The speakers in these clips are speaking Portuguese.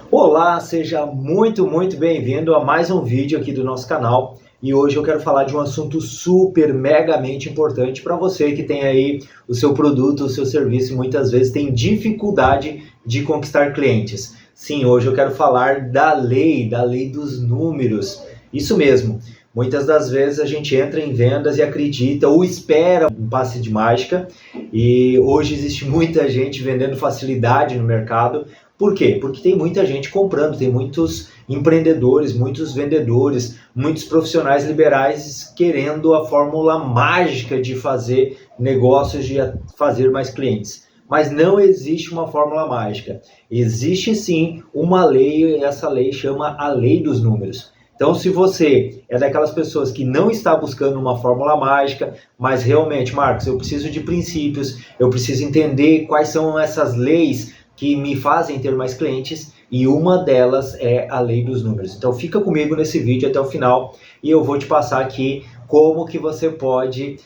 Olá, seja muito bem-vindo a mais um vídeo aqui do nosso canal. E hoje eu quero falar de um assunto super megamente importante para você que tem aí o seu produto, o seu serviço e muitas vezes tem dificuldade de conquistar clientes. Sim, hoje eu quero falar da lei dos números. Isso mesmo. Muitas das vezes a gente entra em vendas e acredita ou espera um passe de mágica, e hoje existe muita gente vendendo facilidade no mercado. Por quê? Porque tem muita gente comprando, tem muitos empreendedores, muitos vendedores, muitos profissionais liberais querendo a fórmula mágica de fazer negócios, de fazer mais clientes. Mas não existe uma fórmula mágica. Existe sim uma lei, e essa lei chama a lei dos números. Então, se você é daquelas pessoas que não está buscando uma fórmula mágica, mas realmente, Marcos, eu preciso de princípios, eu preciso entender quais são essas leis que me fazem ter mais clientes, e uma delas é a lei dos números. Então fica comigo nesse vídeo até o final e eu vou te passar aqui como que você pode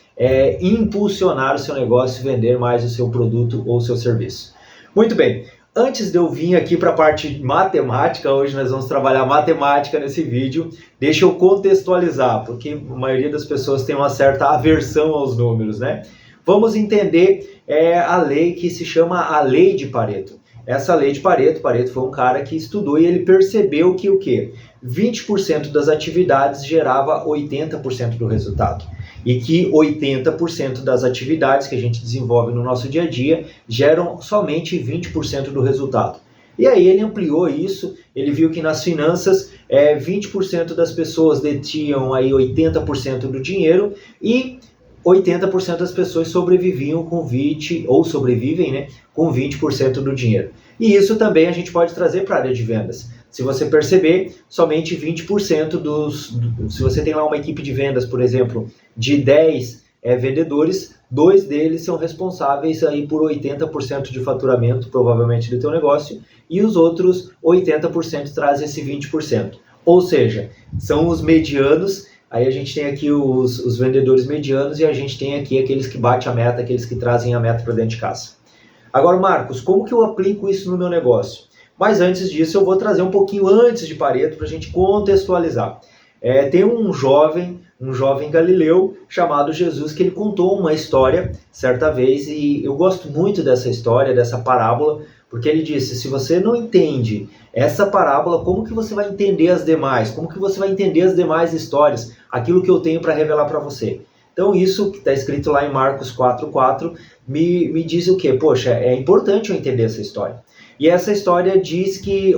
impulsionar o seu negócio e vender mais o seu produto ou o seu serviço. Muito bem, antes de eu vir aqui para a parte matemática, hoje nós vamos trabalhar matemática nesse vídeo, deixa eu contextualizar, porque a maioria das pessoas tem uma certa aversão aos números, né? Vamos entender a lei que se chama a lei de Pareto. Essa lei de Pareto foi um cara que estudou e ele percebeu que o quê? 20% das atividades gerava 80% do resultado. E que 80% das atividades que a gente desenvolve no nosso dia a dia geram somente 20% do resultado. E aí ele ampliou isso, ele viu que nas finanças 20% das pessoas detinham aí 80% do dinheiro e 80% das pessoas sobreviviam com 20%, ou sobrevivem, né, com 20% do dinheiro. E isso também a gente pode trazer para a área de vendas. Se você perceber, somente 20% se você tem lá uma equipe de vendas, por exemplo, de 10 vendedores, 2 deles são responsáveis aí por 80% de faturamento, provavelmente, do teu negócio, e os outros 80% trazem esse 20%. Ou seja, são os medianos. Aí a gente tem aqui os vendedores medianos e a gente tem aqui aqueles que batem a meta, aqueles que trazem a meta para dentro de casa. Agora, Marcos, como que eu aplico isso no meu negócio? Mas antes disso, eu vou trazer um pouquinho antes de Pareto para a gente contextualizar. Tem um jovem galileu chamado Jesus, que ele contou uma história certa vez, e eu gosto muito dessa história, dessa parábola, porque ele disse, se você não entende essa parábola, como que você vai entender as demais? Como que você vai entender as demais histórias? Aquilo que eu tenho para revelar para você. Então isso que está escrito lá em Marcos 4:4 me diz o quê? Poxa, é importante eu entender essa história. E essa história diz que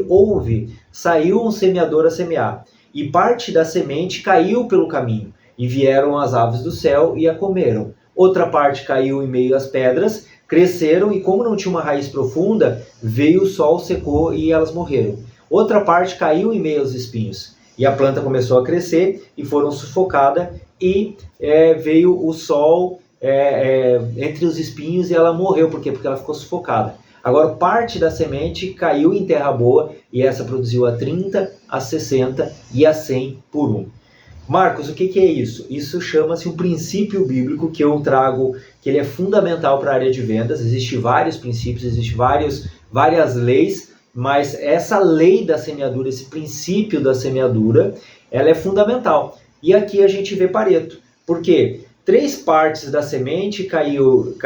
saiu um semeador a semear, e parte da semente caiu pelo caminho, e vieram as aves do céu e a comeram. Outra parte caiu em meio às pedras, cresceram e como não tinha uma raiz profunda, veio o sol, secou e elas morreram. Outra parte caiu em meio aos espinhos e a planta começou a crescer e foram sufocada e veio o sol entre os espinhos e ela morreu. Por quê? Porque ela ficou sufocada. Agora parte da semente caiu em terra boa e essa produziu a 30, a 60 e a 100 por 1. Marcos, o que é isso? Isso chama-se um princípio bíblico que eu trago, que ele é fundamental para a área de vendas. Existem vários princípios, existem várias leis, mas essa lei da semeadura, esse princípio da semeadura, ela é fundamental. E aqui a gente vê Pareto. Por quê? 3 partes da semente caiu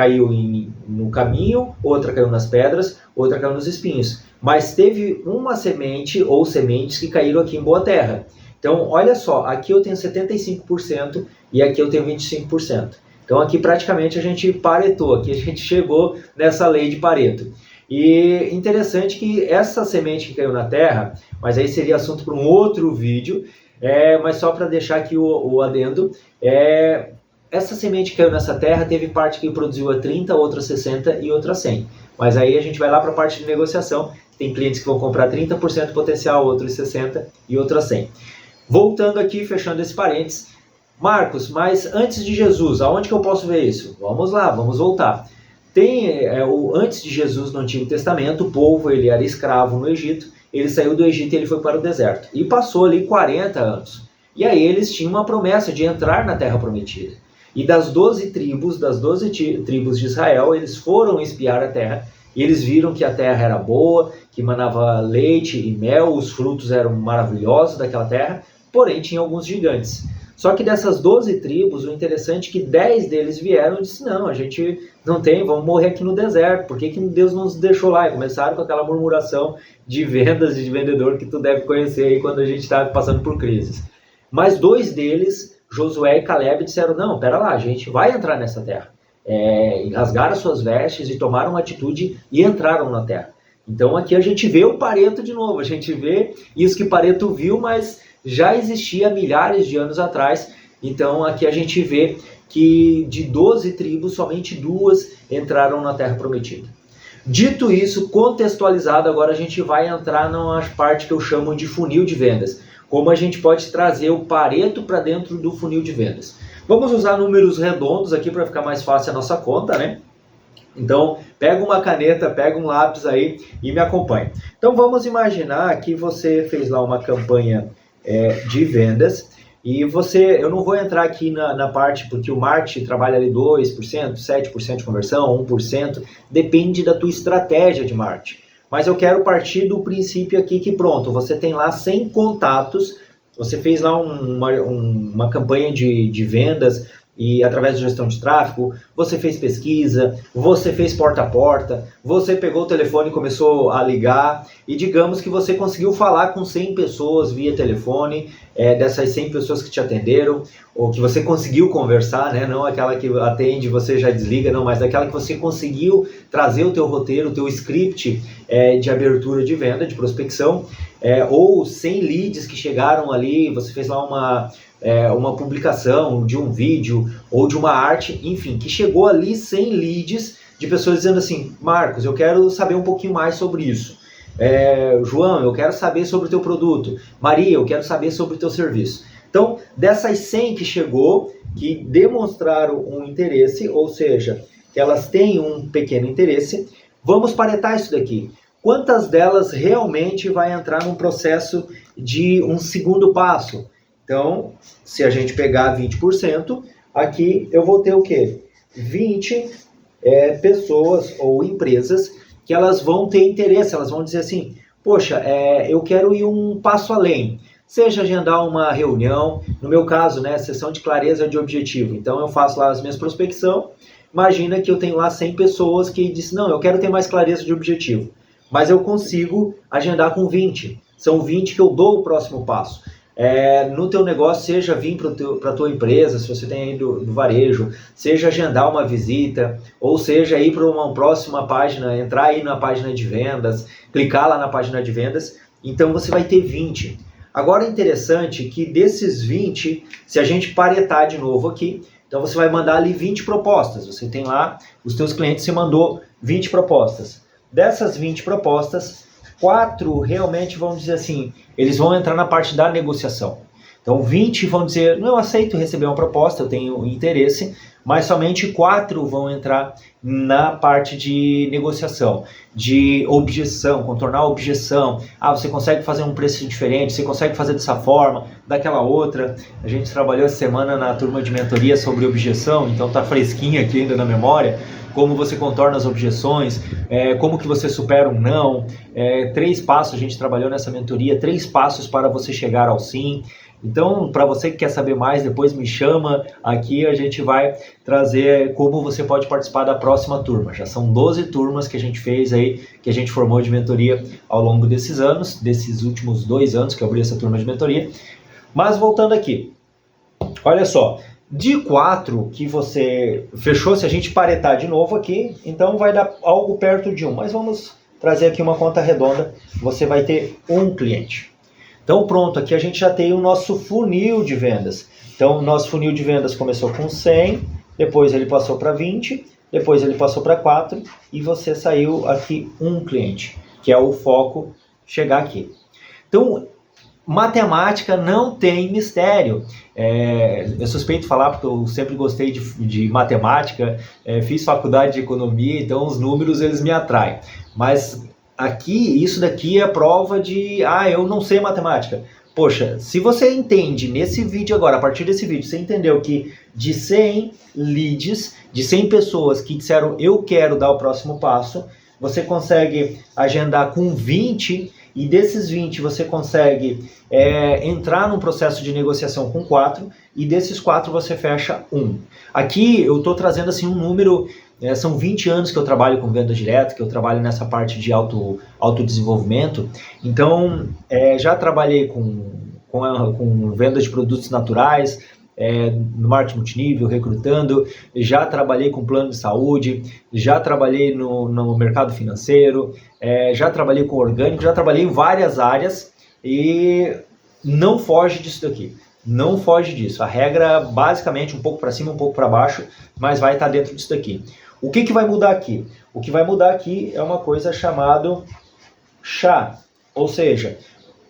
no caminho, outra caiu nas pedras, outra caiu nos espinhos. Mas teve uma semente ou sementes que caíram aqui em boa terra. Então, olha só, aqui eu tenho 75% e aqui eu tenho 25%. Então, aqui praticamente a gente paretou, aqui a gente chegou nessa lei de Pareto. E interessante que essa semente que caiu na terra, mas aí seria assunto para um outro vídeo, mas só para deixar aqui o adendo, essa semente que caiu nessa terra teve parte que produziu a 30, outra a 60 e outra a 100. Mas aí a gente vai lá para a parte de negociação, tem clientes que vão comprar 30% potencial, outros 60 e outro a 100. Voltando aqui, fechando esse parênteses, Marcos, mas antes de Jesus, aonde que eu posso ver isso? Vamos lá, vamos voltar. Tem antes de Jesus no Antigo Testamento, o povo ele era escravo no Egito, ele saiu do Egito e ele foi para o deserto. E passou ali 40 anos. E aí eles tinham uma promessa de entrar na Terra Prometida. E das 12 tribos de Israel, eles foram espiar a terra e eles viram que a terra era boa, que manava leite e mel, os frutos eram maravilhosos daquela terra, porém tinha alguns gigantes. Só que dessas 12 tribos, o interessante é que 10 deles vieram e disseram, não, a gente não tem, vamos morrer aqui no deserto, por que Deus não nos deixou lá? E começaram com aquela murmuração de vendas e de vendedor que tu deve conhecer aí quando a gente está passando por crises. Mas 2 deles, Josué e Caleb, disseram, não, pera lá, a gente vai entrar nessa terra. Rasgaram suas vestes e tomaram uma atitude e entraram na terra. Então aqui a gente vê o Pareto de novo, a gente vê isso que Pareto viu, mas já existia milhares de anos atrás. Então aqui a gente vê que de 12 tribos, somente 2 entraram na Terra Prometida. Dito isso, contextualizado, agora a gente vai entrar numa parte que eu chamo de funil de vendas. Como a gente pode trazer o Pareto para dentro do funil de vendas. Vamos usar números redondos aqui para ficar mais fácil a nossa conta, né? Então, pega uma caneta, pega um lápis aí e me acompanhe. Então, vamos imaginar que você fez lá uma campanha de vendas e eu não vou entrar aqui na parte, porque o marketing trabalha ali 2%, 7% de conversão, 1%, depende da tua estratégia de marketing. Mas eu quero partir do princípio aqui que pronto, você tem lá 100 contatos, você fez lá uma campanha de vendas e através de gestão de tráfego, você fez pesquisa, você fez porta a porta, você pegou o telefone e começou a ligar e digamos que você conseguiu falar com 100 pessoas via telefone, dessas 100 pessoas que te atenderam, ou que você conseguiu conversar, né? Não aquela que atende e você já desliga, não, mas aquela que você conseguiu trazer o teu roteiro, o teu script de abertura de venda, de prospecção, ou 100 leads que chegaram ali, você fez lá uma publicação de um vídeo ou de uma arte, enfim, que chegou ali 100 leads de pessoas dizendo assim, Marcos, eu quero saber um pouquinho mais sobre isso. João, eu quero saber sobre o teu produto. Maria, eu quero saber sobre o teu serviço. Então, dessas 100 que chegou, que demonstraram um interesse, ou seja, que elas têm um pequeno interesse, vamos paretar isso daqui. Quantas delas realmente vai entrar num processo de um segundo passo? Então, se a gente pegar 20%, aqui eu vou ter o quê? 20 pessoas ou empresas que elas vão ter interesse, elas vão dizer assim, poxa, eu quero ir um passo além, seja agendar uma reunião, no meu caso, né, sessão de clareza de objetivo, então eu faço lá as minhas prospecção, imagina que eu tenho lá 100 pessoas que dizem, não, eu quero ter mais clareza de objetivo, mas eu consigo agendar com 20, são 20 que eu dou o próximo passo. No teu negócio, seja vir para a tua empresa, se você tem aí do varejo, seja agendar uma visita, ou seja ir para uma próxima página, entrar aí na página de vendas, clicar lá na página de vendas, então você vai ter 20. Agora é interessante que desses 20, se a gente paretar de novo aqui, então você vai mandar ali 20 propostas, você tem lá, os teus clientes, você mandou 20 propostas. Dessas 20 propostas, 4 realmente vão dizer assim, eles vão entrar na parte da negociação. Então 20 vão dizer, não, eu aceito receber uma proposta, eu tenho interesse, mas somente 4 vão entrar na parte de negociação, de objeção, contornar a objeção. Você consegue fazer um preço diferente, você consegue fazer dessa forma, daquela outra. A gente trabalhou essa semana na turma de mentoria sobre objeção, então tá fresquinho aqui ainda na memória. Como você contorna as objeções, como que você supera um não, 3 passos, a gente trabalhou nessa mentoria, 3 passos para você chegar ao sim. Então, para você que quer saber mais, depois me chama aqui, a gente vai trazer como você pode participar da próxima turma. Já são 12 turmas que a gente fez aí, que a gente formou de mentoria ao longo desses anos, desses últimos 2 anos que eu abri essa turma de mentoria. Mas voltando aqui, olha só. De 4 que você fechou, se a gente paretar de novo aqui, então vai dar algo perto de 1. Mas vamos trazer aqui uma conta redonda, você vai ter um cliente. Então pronto, aqui a gente já tem o nosso funil de vendas. Então o nosso funil de vendas começou com 100, depois ele passou para 20, depois ele passou para 4 e você saiu aqui um cliente, que é o foco chegar aqui. Então, matemática não tem mistério. Eu suspeito falar porque eu sempre gostei de matemática, fiz faculdade de economia, então os números eles me atraem. Mas aqui, isso daqui é prova de, eu não sei matemática. Poxa, se você entende nesse vídeo agora, a partir desse vídeo, você entendeu que de 100 leads, de 100 pessoas que disseram eu quero dar o próximo passo, você consegue agendar com 20, e desses 20 você consegue entrar num processo de negociação com 4, e desses 4 você fecha 1. Aqui eu estou trazendo assim um número, são 20 anos que eu trabalho com venda direta, que eu trabalho nessa parte de autodesenvolvimento, então já trabalhei com venda de produtos naturais, no marketing multinível, recrutando, já trabalhei com plano de saúde, já trabalhei no mercado financeiro, já trabalhei com orgânico, já trabalhei em várias áreas e não foge disso daqui. Não foge disso. A regra, basicamente, um pouco para cima, um pouco para baixo, mas vai estar dentro disso daqui. O que vai mudar aqui? O que vai mudar aqui é uma coisa chamada chá, ou seja,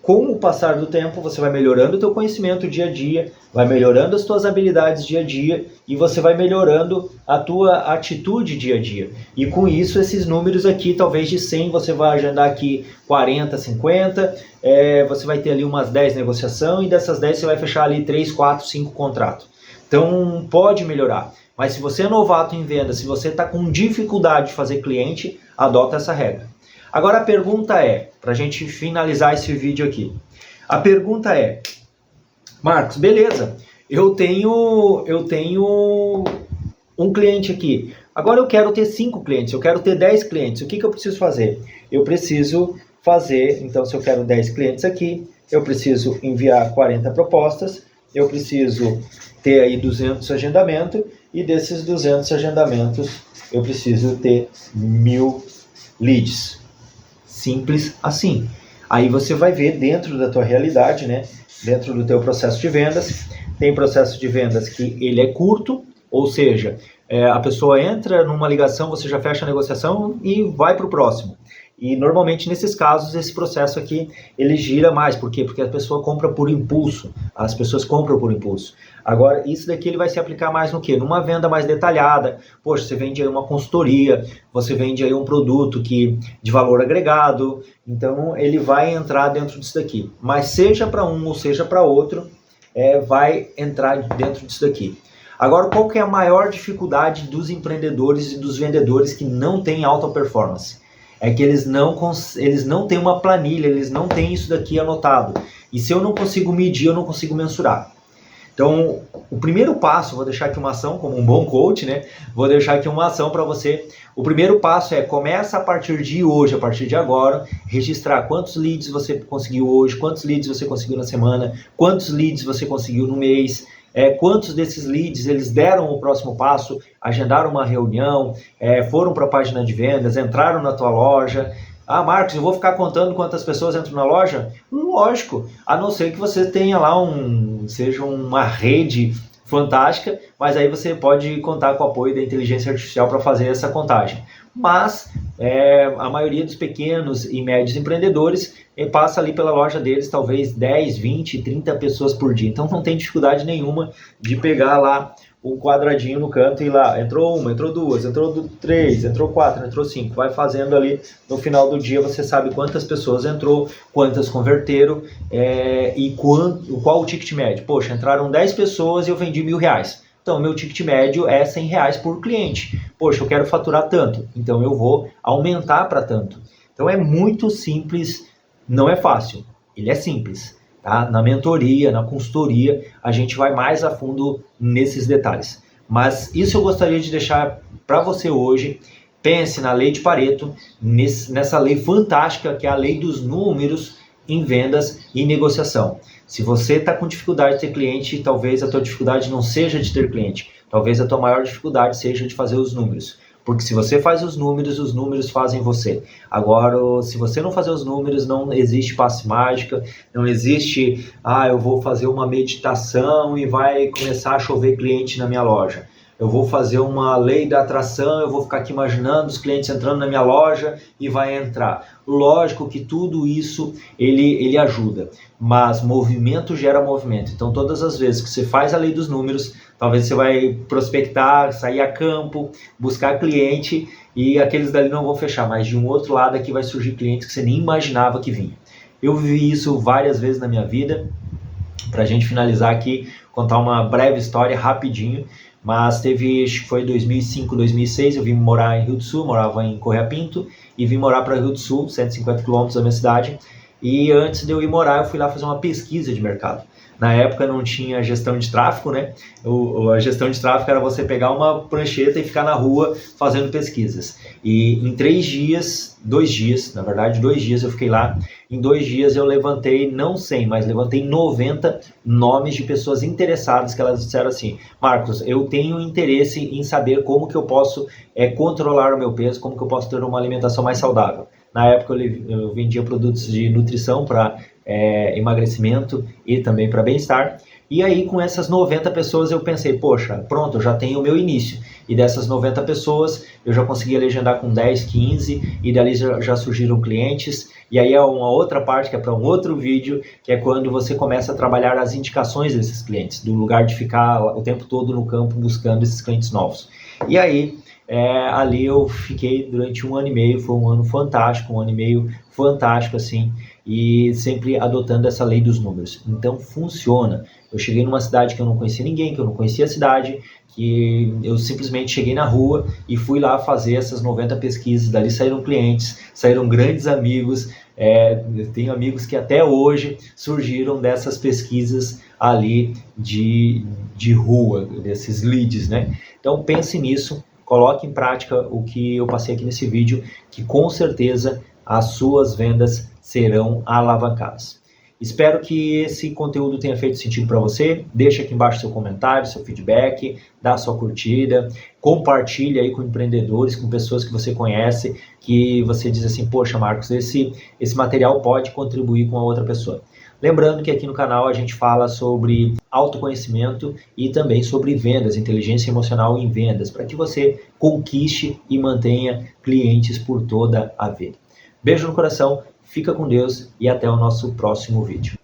com o passar do tempo, você vai melhorando o teu conhecimento dia a dia, vai melhorando as tuas habilidades dia a dia e você vai melhorando a tua atitude dia a dia. E com isso, esses números aqui, talvez de 100, você vai agendar aqui 40, 50, você vai ter ali umas 10 negociações e dessas 10 você vai fechar ali 3, 4, 5 contratos. Então, pode melhorar. Mas se você é novato em venda, se você está com dificuldade de fazer cliente, adota essa regra. Agora a pergunta para a gente finalizar esse vídeo aqui. A pergunta Marcos, beleza, eu tenho um cliente aqui. Agora eu quero ter 5 clientes, eu quero ter 10 clientes. O que eu preciso fazer? Eu preciso fazer, então se eu quero 10 clientes aqui, eu preciso enviar 40 propostas, eu preciso ter aí 200 agendamentos e desses 200 agendamentos eu preciso ter 1000 leads. Simples assim. Aí você vai ver dentro da tua realidade, né? Dentro do teu processo de vendas. Tem processo de vendas que ele é curto, ou seja, a pessoa entra numa ligação, você já fecha a negociação e vai para o próximo. E normalmente nesses casos esse processo aqui ele gira mais. Por quê? Porque a pessoa compra por impulso. As pessoas compram por impulso. Agora isso daqui ele vai se aplicar mais no quê? Numa venda mais detalhada. Poxa, você vende aí uma consultoria, você vende aí um produto de valor agregado. Então ele vai entrar dentro disso daqui. Mas seja para um ou seja para outro, vai entrar dentro disso daqui. Agora, qual que é a maior dificuldade dos empreendedores e dos vendedores que não têm alta performance? É que eles não têm uma planilha, eles não têm isso daqui anotado. E se eu não consigo medir, eu não consigo mensurar. Então, o primeiro passo, vou deixar aqui uma ação, como um bom coach, né? Vou deixar aqui uma ação para você. O primeiro passo começa a partir de hoje, a partir de agora, registrar quantos leads você conseguiu hoje, quantos leads você conseguiu na semana, quantos leads você conseguiu no mês, quantos desses leads eles deram o próximo passo, agendaram uma reunião, foram para a página de vendas, entraram na tua loja. Ah, Marcos, eu vou ficar contando quantas pessoas entram na loja? Lógico, a não ser que você tenha lá seja uma rede fantástica, mas aí você pode contar com o apoio da inteligência artificial para fazer essa contagem. Mas a maioria dos pequenos e médios empreendedores passa ali pela loja deles talvez 10, 20, 30 pessoas por dia. Então não tem dificuldade nenhuma de pegar lá um quadradinho no canto e lá, entrou uma, entrou duas, entrou 3, entrou 4, entrou 5. Vai fazendo ali, no final do dia você sabe quantas pessoas entrou, quantas converteram e qual o ticket médio. Poxa, entraram 10 pessoas e eu vendi R$1.000. Então, meu ticket médio é R$100 por cliente. Poxa, eu quero faturar tanto, então eu vou aumentar para tanto. Então, é muito simples, não é fácil, ele é simples. Tá? Na mentoria, na consultoria, a gente vai mais a fundo nesses detalhes. Mas isso eu gostaria de deixar para você hoje. Pense na lei de Pareto, nessa lei fantástica que é a lei dos números em vendas e negociação. Se você está com dificuldade de ter cliente, talvez a tua dificuldade não seja de ter cliente. Talvez a tua maior dificuldade seja de fazer os números. Porque se você faz os números fazem você. Agora, se você não fazer os números, não existe passe mágica, não existe, eu vou fazer uma meditação e vai começar a chover cliente na minha loja. Eu vou fazer uma lei da atração, eu vou ficar aqui imaginando os clientes entrando na minha loja e vai entrar. Lógico que tudo isso ele ajuda, mas movimento gera movimento. Então todas as vezes que você faz a lei dos números, talvez você vai prospectar, sair a campo, buscar cliente e aqueles dali não vão fechar, mas de um outro lado aqui vai surgir clientes que você nem imaginava que vinha. Eu vivi isso várias vezes na minha vida. Para a gente finalizar aqui, contar uma breve história rapidinho. mas teve, acho que foi 2005, 2006, eu vim morar em Rio do Sul, morava em Correia Pinto, e vim morar para Rio do Sul, 150 quilômetros da minha cidade, e antes de eu ir morar, eu fui lá fazer uma pesquisa de mercado. Na época não tinha gestão de tráfego, né? A gestão de tráfego era você pegar uma prancheta e ficar na rua fazendo pesquisas. E em 3 dias, 2 dias, na verdade 2 dias eu fiquei lá. Em 2 dias eu levantei, não 100, mas levantei 90 nomes de pessoas interessadas que elas disseram assim: Marcos, eu tenho interesse em saber como que eu posso controlar o meu peso, como que eu posso ter uma alimentação mais saudável. Na época eu vendia produtos de nutrição para emagrecimento e também para bem-estar. E aí com essas 90 pessoas eu pensei, poxa, pronto, eu já tenho o meu início. E dessas 90 pessoas eu já consegui legendar com 10, 15 e dali já surgiram clientes. E aí é uma outra parte que é para um outro vídeo, que é quando você começa a trabalhar as indicações desses clientes, do lugar de ficar o tempo todo no campo buscando esses clientes novos. E aí ali eu fiquei durante 1 ano e meio, foi um ano fantástico, 1 ano e meio fantástico assim, e sempre adotando essa lei dos números. Então funciona. Eu cheguei numa cidade que eu não conhecia ninguém, que eu não conhecia a cidade, que eu simplesmente cheguei na rua e fui lá fazer essas 90 pesquisas, dali saíram clientes, saíram grandes amigos, eu tenho amigos que até hoje surgiram dessas pesquisas ali de rua, desses leads, né? Então pense nisso, coloque em prática o que eu passei aqui nesse vídeo, que com certeza as suas vendas serão alavancadas. Espero que esse conteúdo tenha feito sentido para você. Deixa aqui embaixo seu comentário, seu feedback, dá sua curtida, compartilha aí com empreendedores, com pessoas que você conhece, que você diz assim, poxa Marcos, esse material pode contribuir com a outra pessoa. Lembrando que aqui no canal a gente fala sobre autoconhecimento e também sobre vendas, inteligência emocional em vendas, para que você conquiste e mantenha clientes por toda a vida. Beijo no coração, fica com Deus e até o nosso próximo vídeo.